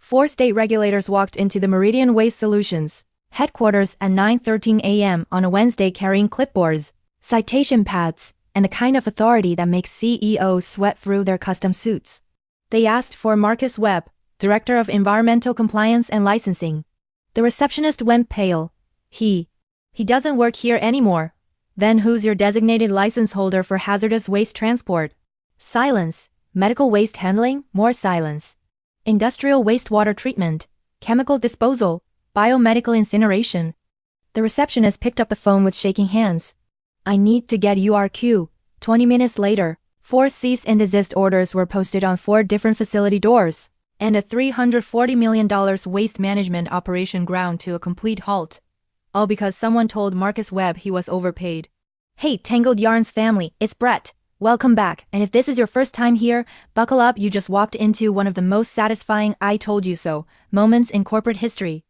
Four state regulators walked into the Meridian Waste Solutions headquarters at 9:13 a.m. on a Wednesday carrying clipboards, citation pads, and the kind of authority that makes CEOs sweat through their custom suits. They asked for Marcus Webb, Director of Environmental Compliance and Licensing. The receptionist went pale. He doesn't work here anymore. Then who's your designated license holder for hazardous waste transport? Silence. Medical waste handling, more silence. Industrial wastewater treatment, chemical disposal, biomedical incineration. The receptionist picked up the phone with shaking hands. I need to get URQ. 20 minutes later, 4 cease and desist orders were posted on 4 different facility doors, and a $340 million waste management operation ground to a complete halt. All because someone told Marcus Webb he was overpaid. Hey Tangled Yarns family, it's Brett. Welcome back, and if this is your first time here, buckle up, you just walked into one of the most satisfying I told you so moments in corporate history.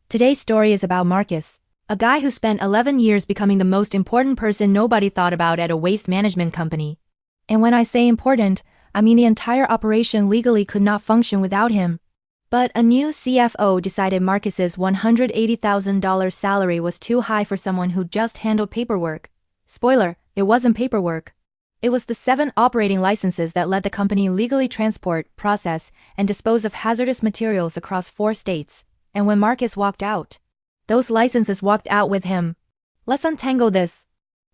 Today's story is about Marcus, a guy who spent 11 years becoming the most important person nobody thought about at a waste management company. And when I say important, I mean the entire operation legally could not function without him. But a new CFO decided Marcus's $180,000 salary was too high for someone who just handled paperwork. Spoiler, it wasn't paperwork. It was the 7 operating licenses that let the company legally transport, process, and dispose of hazardous materials across 4 states. And when Marcus walked out, those licenses walked out with him. Let's untangle this.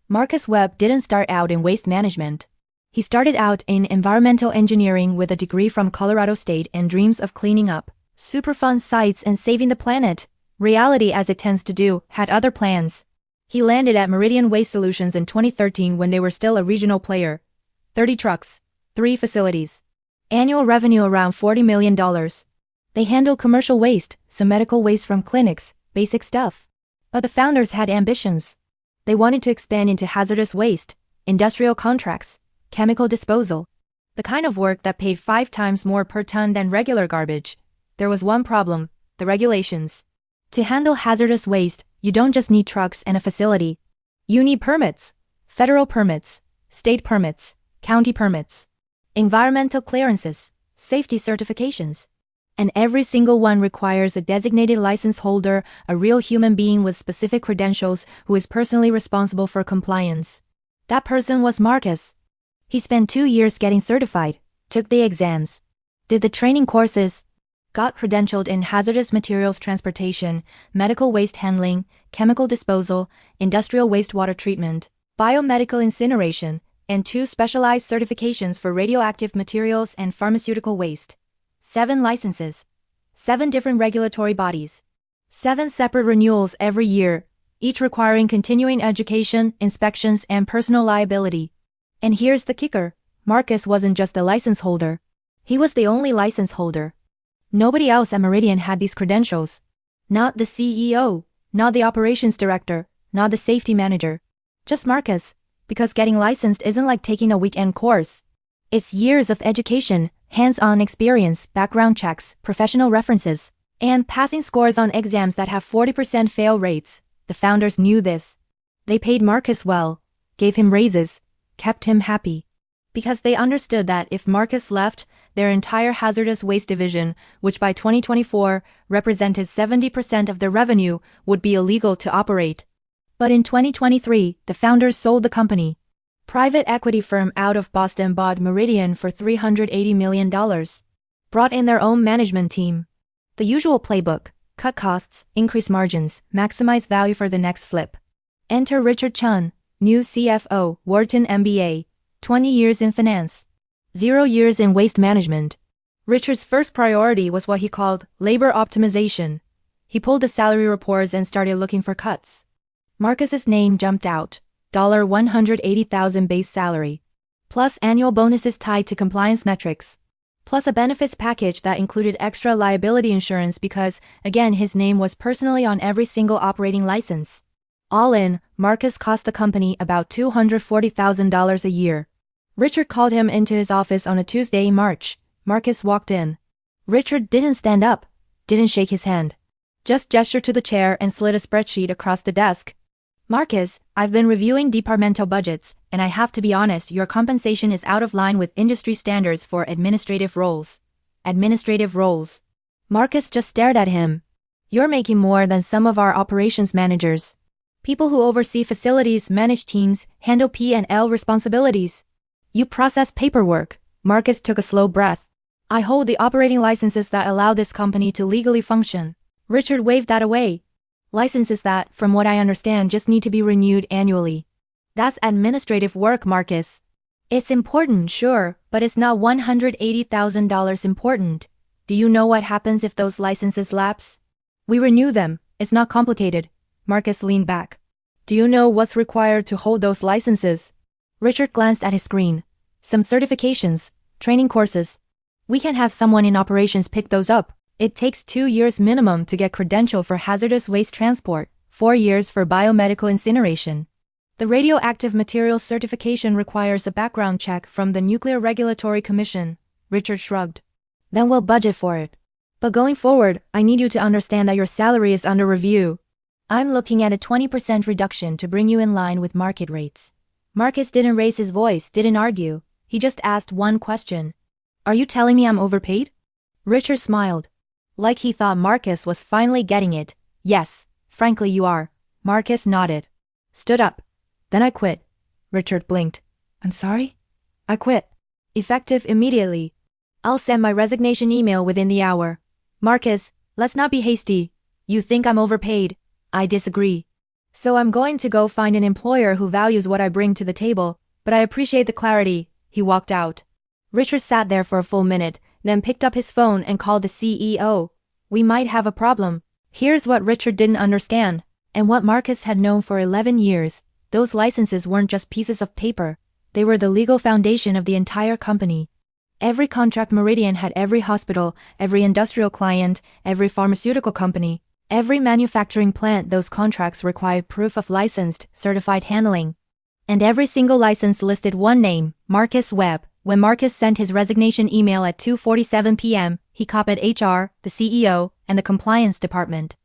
Marcus Webb didn't start out in waste management. He started out in environmental engineering with a degree from Colorado State and dreams of cleaning up Superfund sites and saving the planet. Reality, as it tends to do, had other plans. He landed at Meridian Waste Solutions in 2013 when they were still a regional player. 30 trucks, 3 facilities. Annual revenue around $40 million. They handle commercial waste, some medical waste from clinics, basic stuff. But the founders had ambitions. They wanted to expand into hazardous waste, industrial contracts, chemical disposal. The kind of work that paid 5 times more per ton than regular garbage. There was one problem, the regulations. To handle hazardous waste, you don't just need trucks and a facility. You need permits. Federal permits, state permits, county permits, environmental clearances, safety certifications. And every single one requires a designated license holder, a real human being with specific credentials who is personally responsible for compliance. That person was Marcus. He spent 2 years getting certified, took the exams, did the training courses, got credentialed in hazardous materials transportation, medical waste handling, chemical disposal, industrial wastewater treatment, biomedical incineration, and 2 specialized certifications for radioactive materials and pharmaceutical waste. 7 licenses, 7 different regulatory bodies, 7 separate renewals every year, each requiring continuing education, inspections, and personal liability. And here's the kicker, Marcus wasn't just the license holder. He was the only license holder. Nobody else at Meridian had these credentials. Not the CEO, not the operations director, not the safety manager. Just Marcus, because getting licensed isn't like taking a weekend course. It's years of education, hands-on experience, background checks, professional references, and passing scores on exams that have 40% fail rates. The founders knew this. They paid Marcus well, gave him raises, kept him happy. Because they understood that if Marcus left, their entire hazardous waste division, which by 2024 represented 70% of their revenue, would be illegal to operate. But in 2023, the founders sold the company. Private equity firm out of Boston bought Meridian for $380 million. Brought in their own management team. The usual playbook, cut costs, increase margins, maximize value for the next flip. Enter Richard Chun, new CFO, Wharton MBA, 20 years in finance. 0 years in waste management. Richard's first priority was what he called labor optimization. He pulled the salary reports and started looking for cuts. Marcus's name jumped out. $180,000 base salary. Plus annual bonuses tied to compliance metrics. Plus a benefits package that included extra liability insurance because, again, his name was personally on every single operating license. All in, Marcus cost the company about $240,000 a year. Richard called him into his office on a Tuesday in March. Marcus walked in. Richard didn't stand up, didn't shake his hand. Just gestured to the chair and slid a spreadsheet across the desk. Marcus, I've been reviewing departmental budgets, and I have to be honest, your compensation is out of line with industry standards for administrative roles. Administrative roles. Marcus just stared at him. You're making more than some of our operations managers. People who oversee facilities, manage teams, handle P&L responsibilities. You process paperwork. Marcus took a slow breath. I hold the operating licenses that allow this company to legally function. Richard waved that away. Licenses that, from what I understand, just need to be renewed annually. That's administrative work, Marcus. It's important, sure, but it's not $180,000 important. Do you know what happens if those licenses lapse? We renew them. It's not complicated. Marcus leaned back. Do you know what's required to hold those licenses? Richard glanced at his screen. Some certifications, training courses. We can have someone in operations pick those up. It takes 2 years minimum to get credential for hazardous waste transport, 4 years for biomedical incineration. The radioactive materials certification requires a background check from the Nuclear Regulatory Commission. Richard shrugged. Then we'll budget for it. But going forward, I need you to understand that your salary is under review. I'm looking at a 20% reduction to bring you in line with market rates. Marcus didn't raise his voice, didn't argue. He just asked one question. Are you telling me I'm overpaid? Richard smiled. Like he thought Marcus was finally getting it. Yes, frankly you are. Marcus nodded. Stood up. Then I quit. Richard blinked. I'm sorry? I quit. Effective immediately. I'll send my resignation email within the hour. Marcus, let's not be hasty. You think I'm overpaid. I disagree. So I'm going to go find an employer who values what I bring to the table, but I appreciate the clarity. He walked out. Richard sat there for a full minute, then picked up his phone and called the CEO. We might have a problem. Here's what Richard didn't understand, and what Marcus had known for 11 years. Those licenses weren't just pieces of paper. They were the legal foundation of the entire company. Every contract Meridian had, every hospital, every industrial client, every pharmaceutical company, every manufacturing plant, those contracts required proof of licensed, certified handling. And every single license listed one name, Marcus Webb. When Marcus sent his resignation email at 2:47 p.m., he copied HR, the CEO, and the compliance department.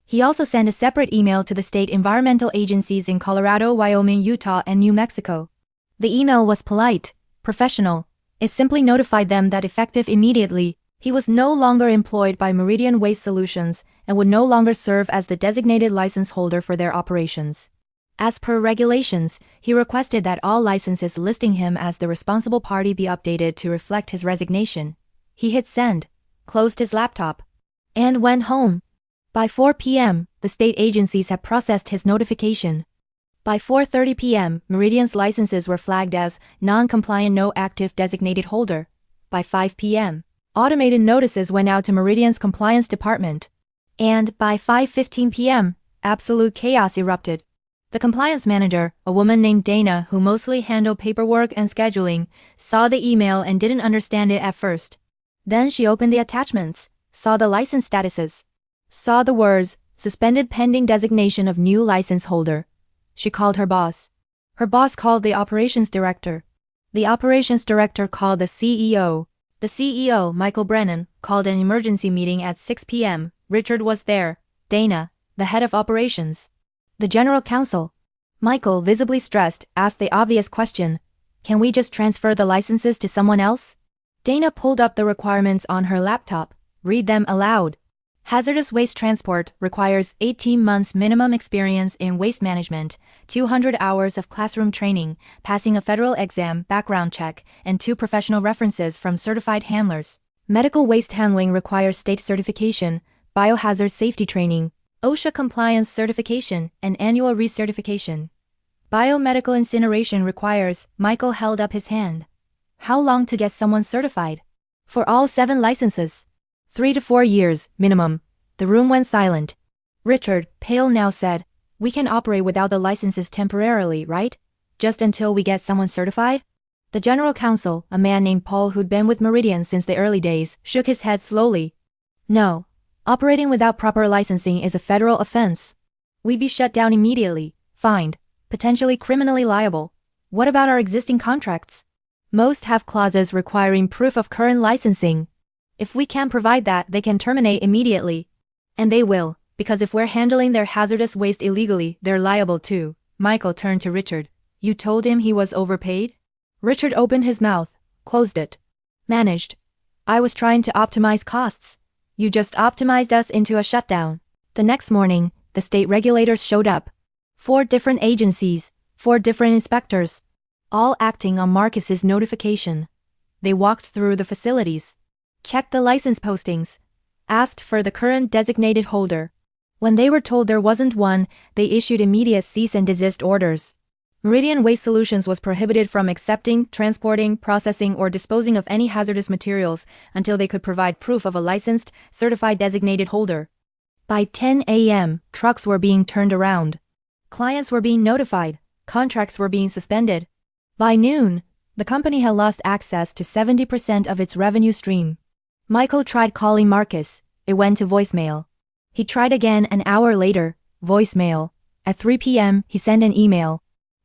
He also sent a separate email to the state environmental agencies in Colorado, Wyoming, Utah, and New Mexico. The email was polite, professional. It simply notified them that effective immediately, he was no longer employed by Meridian Waste Solutions and would no longer serve as the designated license holder for their operations. As per regulations, he requested that all licenses listing him as the responsible party be updated to reflect his resignation. He hit send, closed his laptop, and went home. By 4 p.m., the state agencies had processed his notification. By 4:30 p.m., Meridian's licenses were flagged as non-compliant, no active designated holder. By 5 p.m., automated notices went out to Meridian's compliance department. And by 5:15 p.m., absolute chaos erupted. The compliance manager, a woman named Dana who mostly handled paperwork and scheduling, saw the email and didn't understand it at first. Then she opened the attachments, saw the license statuses, saw the words, suspended pending designation of new license holder. She called her boss. Her boss called the operations director. The operations director called the CEO. The CEO, Michael Brennan, called an emergency meeting at 6 p.m. Richard was there. Dana, the head of operations. The general counsel. Michael, visibly stressed, asked the obvious question. Can we just transfer the licenses to someone else? Dana pulled up the requirements on her laptop. Read them aloud. Hazardous waste transport requires 18 months minimum experience in waste management, 200 hours of classroom training, passing a federal exam, background check, and 2 professional references from certified handlers. Medical waste handling requires state certification, biohazard safety training, OSHA compliance certification, and annual recertification. Biomedical incineration requires, Michael held up his hand. How long to get someone certified? For all 7 licenses. 3 to 4 years, minimum. The room went silent. Richard, pale now, said, we can operate without the licenses temporarily, right? Just until we get someone certified? The general counsel, a man named Paul who'd been with Meridian since the early days, shook his head slowly. No. Operating without proper licensing is a federal offense. We'd be shut down immediately, fined, potentially criminally liable. What about our existing contracts? Most have clauses requiring proof of current licensing. If we can't provide that, they can terminate immediately. And they will, because if we're handling their hazardous waste illegally, they're liable too. Michael turned to Richard. You told him he was overpaid? Richard opened his mouth, closed it. Managed. I was trying to optimize costs. You just optimized us into a shutdown. The next morning, the state regulators showed up. 4 different agencies, 4 different inspectors, all acting on Marcus's notification. They walked through the facilities, checked the license postings, asked for the current designated holder. When they were told there wasn't one, they issued immediate cease and desist orders. Meridian Waste Solutions was prohibited from accepting, transporting, processing, or disposing of any hazardous materials until they could provide proof of a licensed, certified designated holder. By 10 a.m., trucks were being turned around. Clients were being notified. Contracts were being suspended. By noon, the company had lost access to 70% of its revenue stream. Michael tried calling Marcus. It went to voicemail. He tried again an hour later, voicemail. At 3 p.m., he sent an email.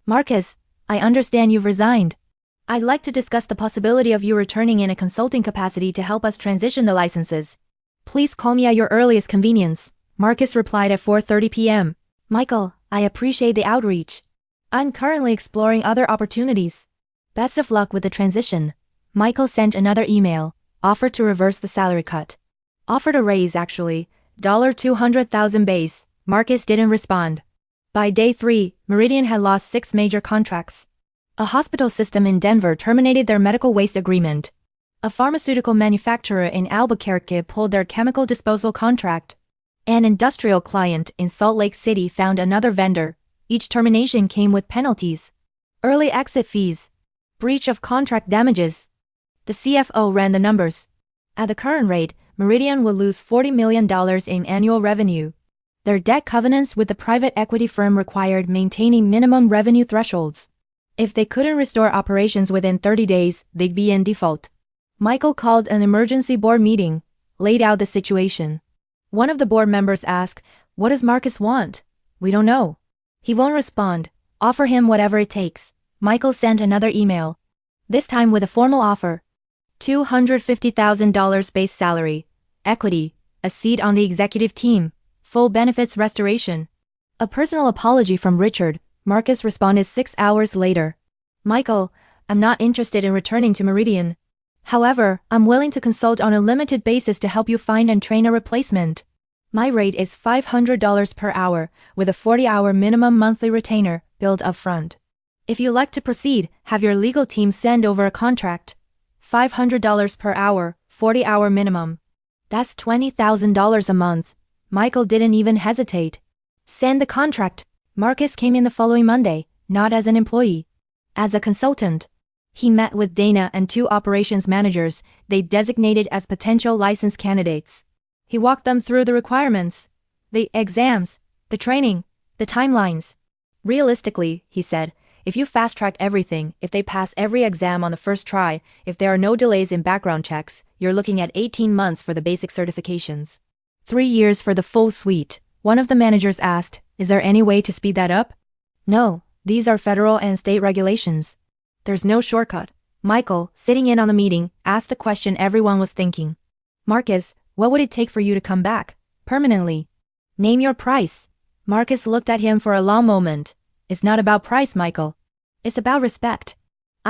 Marcus, I understand you've resigned. I'd like to discuss the possibility of you returning in a consulting capacity to help us transition the licenses. Please call me at your earliest convenience. Marcus replied at 4:30 p.m. Michael, I appreciate the outreach. I'm currently exploring other opportunities. Best of luck with the transition. Michael sent another email, offered to reverse the salary cut. Offered a raise actually, $200,000 base. Marcus didn't respond. By day 3, Meridian had lost 6 major contracts. A hospital system in Denver terminated their medical waste agreement. A pharmaceutical manufacturer in Albuquerque pulled their chemical disposal contract. An industrial client in Salt Lake City found another vendor. Each termination came with penalties. Early exit fees. Breach of contract damages. The CFO ran the numbers. At the current rate, Meridian will lose $40 million in annual revenue. Their debt covenants with the private equity firm required maintaining minimum revenue thresholds. If they couldn't restore operations within 30 days, they'd be in default. Michael called an emergency board meeting, laid out the situation. One of the board members asked, "What does Marcus want?" "We don't know. He won't respond. Offer him whatever it takes." Michael sent another email. This time with a formal offer. $250,000 base salary, equity, a seat on the executive team, full benefits restoration. A personal apology from Richard. Marcus responded 6 hours later. Michael, I'm not interested in returning to Meridian. However, I'm willing to consult on a limited basis to help you find and train a replacement. My rate is $500 per hour, with a 40-hour minimum monthly retainer, billed upfront. If you like to proceed, have your legal team send over a contract. $500 per hour, 40-hour minimum. That's $20,000 a month. Michael didn't even hesitate. Send the contract. Marcus came in the following Monday, not as an employee. As a consultant. He met with Dana and 2 operations managers they designated as potential license candidates. He walked them through the requirements, the exams, the training, the timelines. Realistically, he said, if you fast-track everything, if they pass every exam on the first try, if there are no delays in background checks, you're looking at 18 months for the basic certifications. 3 years for the full suite. One of the managers asked, "Is there any way to speed that up?" "No, these are federal and state regulations. There's no shortcut." Michael, sitting in on the meeting, asked the question everyone was thinking. "Marcus, what would it take for you to come back, permanently? Name your price." Marcus looked at him for a long moment. "It's not about price, Michael. It's about respect.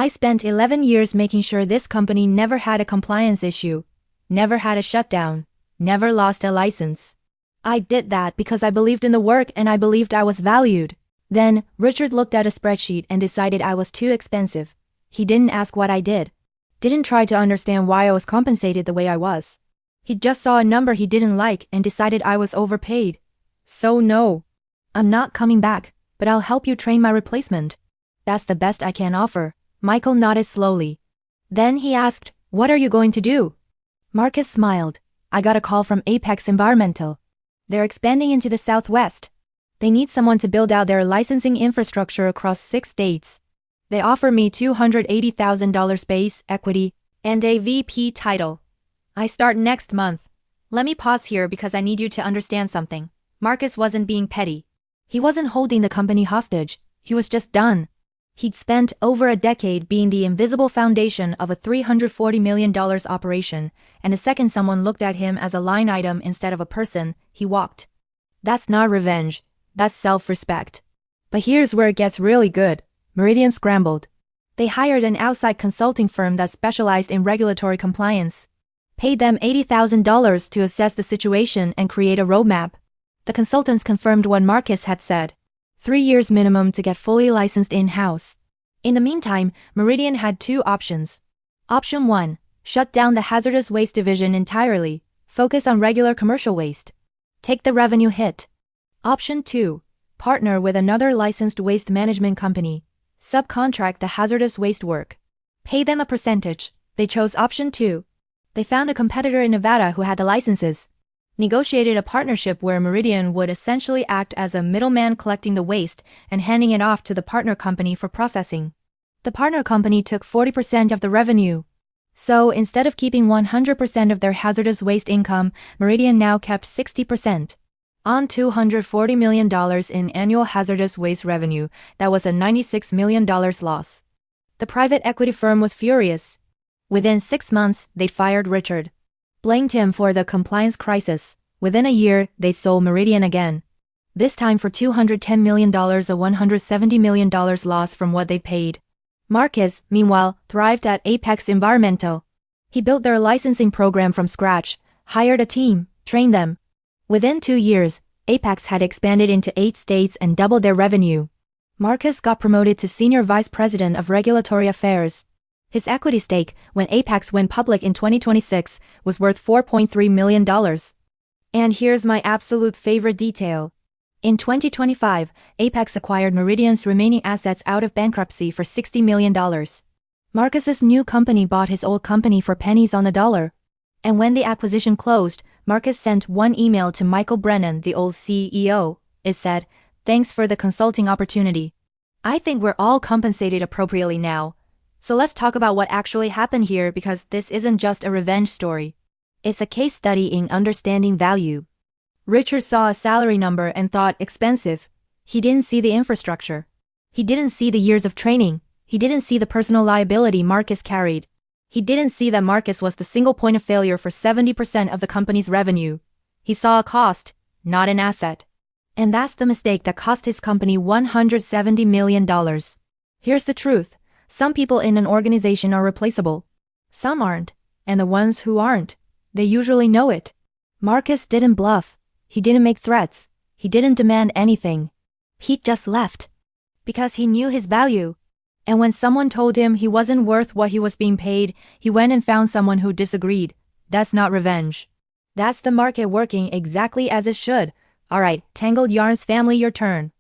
I spent 11 years making sure this company never had a compliance issue, never had a shutdown, never lost a license. I did that because I believed in the work and I believed I was valued." Then, Richard looked at a spreadsheet and decided I was too expensive. He didn't ask what I did. Didn't try to understand why I was compensated the way I was. He just saw a number he didn't like and decided I was overpaid. So no. I'm not coming back, but I'll help you train my replacement. That's the best I can offer. Michael nodded slowly. Then he asked, "What are you going to do?" Marcus smiled. "I got a call from Apex Environmental. They're expanding into the Southwest. They need someone to build out their licensing infrastructure across 6 states. They offer me $280,000 base, equity, and a VP title. I start next month." Let me pause here because I need you to understand something. Marcus wasn't being petty. He wasn't holding the company hostage. He was just done. He'd spent over a decade being the invisible foundation of a $340 million operation, and the second someone looked at him as a line item instead of a person, he walked. That's not revenge. That's self-respect. But here's where it gets really good. Meridian scrambled. They hired an outside consulting firm that specialized in regulatory compliance. paid them $80,000 to assess the situation and create a roadmap. The consultants confirmed what Marcus had said. 3 years minimum to get fully licensed in-house. In the meantime, Meridian had two options. Option 1. Shut down the hazardous waste division entirely. Focus on regular commercial waste. Take the revenue hit. Option 2. Partner with another licensed waste management company. Subcontract the hazardous waste work. Pay them a percentage. They chose option 2. They found a competitor in Nevada who had the licenses. Negotiated a partnership where Meridian would essentially act as a middleman collecting the waste and handing it off to the partner company for processing. The partner company took 40% of the revenue. So instead of keeping 100% of their hazardous waste income, Meridian now kept 60%. On $240 million in annual hazardous waste revenue, that was a $96 million loss. The private equity firm was furious. Within 6 months, they'd fired Richard. Blamed him for the compliance crisis. Within a year, they sold Meridian again. This time for $210 million, a $170 million loss from what they paid. Marcus, meanwhile, thrived at Apex Environmental. He built their licensing program from scratch, hired a team, trained them. Within 2 years, Apex had expanded into 8 states and doubled their revenue. Marcus got promoted to Senior Vice President of Regulatory Affairs. His equity stake, when Apex went public in 2026, was worth $4.3 million. And here's my absolute favorite detail. In 2025, Apex acquired Meridian's remaining assets out of bankruptcy for $60 million. Marcus's new company bought his old company for pennies on the dollar. And when the acquisition closed, Marcus sent one email to Michael Brennan, the old CEO. It said, "Thanks for the consulting opportunity. I think we're all compensated appropriately now. So let's talk about what actually happened here, because this isn't just a revenge story. It's a case study in understanding value." Richard saw a salary number and thought expensive. He didn't see the infrastructure. He didn't see the years of training. He didn't see the personal liability Marcus carried. He didn't see that Marcus was the single point of failure for 70% of the company's revenue. He saw a cost, not an asset. And that's the mistake that cost his company $170 million. Here's the truth. Some people in an organization are replaceable. Some aren't. And the ones who aren't, they usually know it. Marcus didn't bluff. He didn't make threats. He didn't demand anything. He just left. Because he knew his value. And when someone told him he wasn't worth what he was being paid, he went and found someone who disagreed. That's not revenge. That's the market working exactly as it should. Alright, Tangled Yarns family, your turn.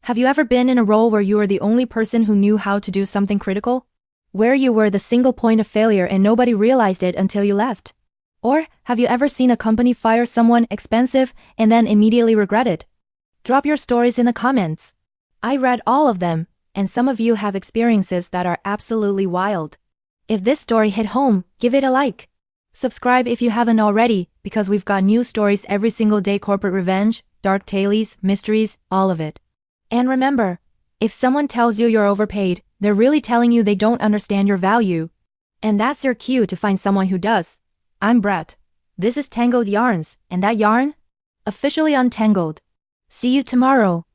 Have you ever been in a role where you were the only person who knew how to do something critical? Where you were the single point of failure and nobody realized it until you left? Or have you ever seen a company fire someone expensive and then immediately regret it? Drop your stories in the comments. I read all of them, and some of you have experiences that are absolutely wild. If this story hit home, give it a like. Subscribe if you haven't already, because we've got new stories every single day: corporate revenge, dark tales, mysteries, all of it. And remember, if someone tells you you're overpaid, they're really telling you they don't understand your value. And that's your cue to find someone who does. I'm Brett. This is Tangled Yarns, and that yarn? Officially untangled. See you tomorrow.